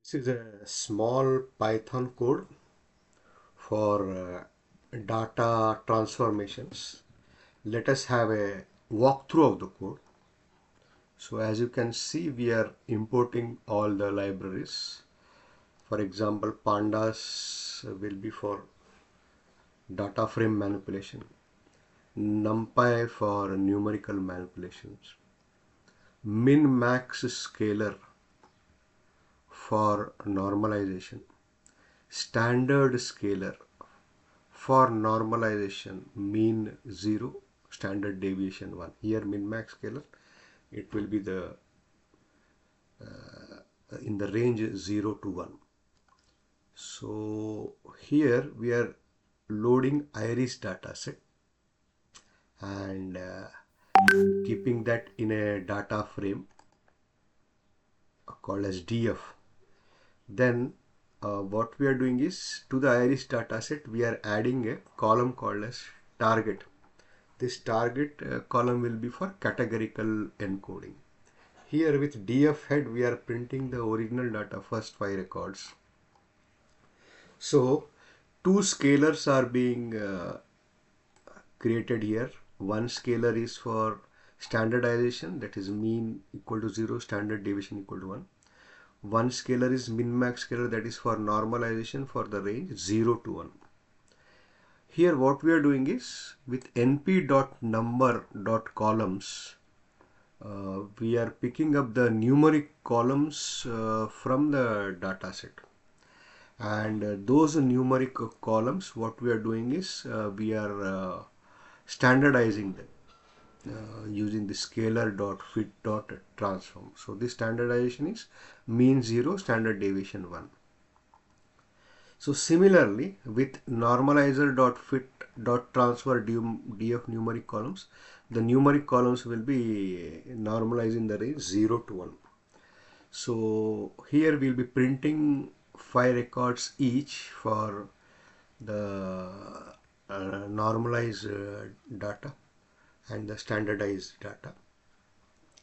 This is a small Python code for data transformations. Let us have a walkthrough of the code. So as you can see, we are importing all the libraries. For example, pandas will be for data frame manipulation, NumPy for numerical manipulations, MinMaxScaler for normalization, StandardScaler for normalization, mean 0, standard deviation 1. Here MinMaxScaler, it will be the in the range 0 to 1. So here we are loading iris dataset and keeping that in a data frame called as DF. Then what we are doing is, to the iris dataset we are adding a column called as target. This target column will be for categorical encoding. Here with DF head we are printing the original data, first 5 records. So two scalars are being created here. One scalar is for standardization, that is mean equal to 0, standard deviation equal to 1. One scalar is MinMaxScaler, that is for normalization for the range 0 to 1. Here what we are doing is, with np.number.columns, we are picking up the numeric columns from the dataset. And those numeric columns, what we are doing is, we are standardizing them using the scalar.fit.transform. So this standardization is mean 0, standard deviation 1. So similarly, with normalizer.fit.transfer df numeric columns, the numeric columns will be normalized in the range 0 to 1. So here we will be printing 5 records each for the normalized data and the standardized data.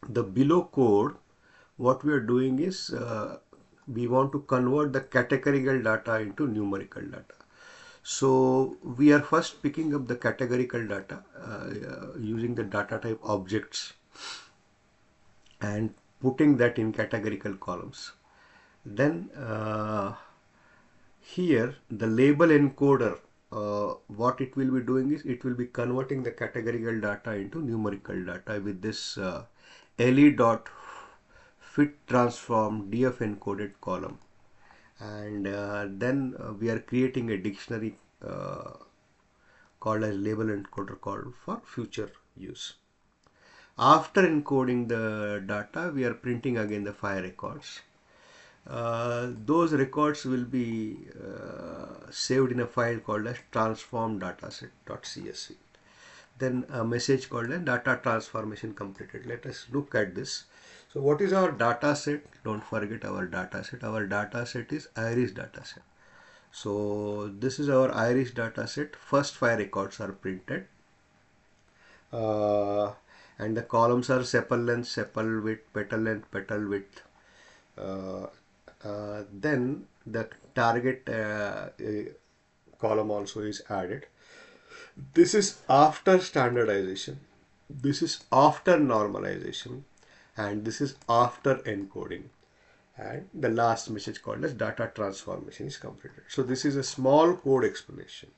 The below code, what we are doing is, we want to convert the categorical data into numerical data. So we are first picking up the categorical data using the data type objects and putting that in categorical columns. Then here the label encoder, what it will be doing is, it will be converting the categorical data into numerical data with this le.fit transform df encoded column. And then we are creating a dictionary called as LabelEncoder called for future use. After encoding the data, we are printing again the 5 records. Those records will be saved in a file called as transform.dataset.csv. Then a message called as data transformation completed. Let us look at this. So what is our data set? Don't forget our data set. Our data set is iris data set. So this is our iris data set. First 5 records are printed. And the columns are sepal length, sepal width, petal length, petal width. Then the target column also is added. This is after standardization, this is after normalization, and this is after encoding. And the last message called as data transformation is completed. So this is a small code explanation.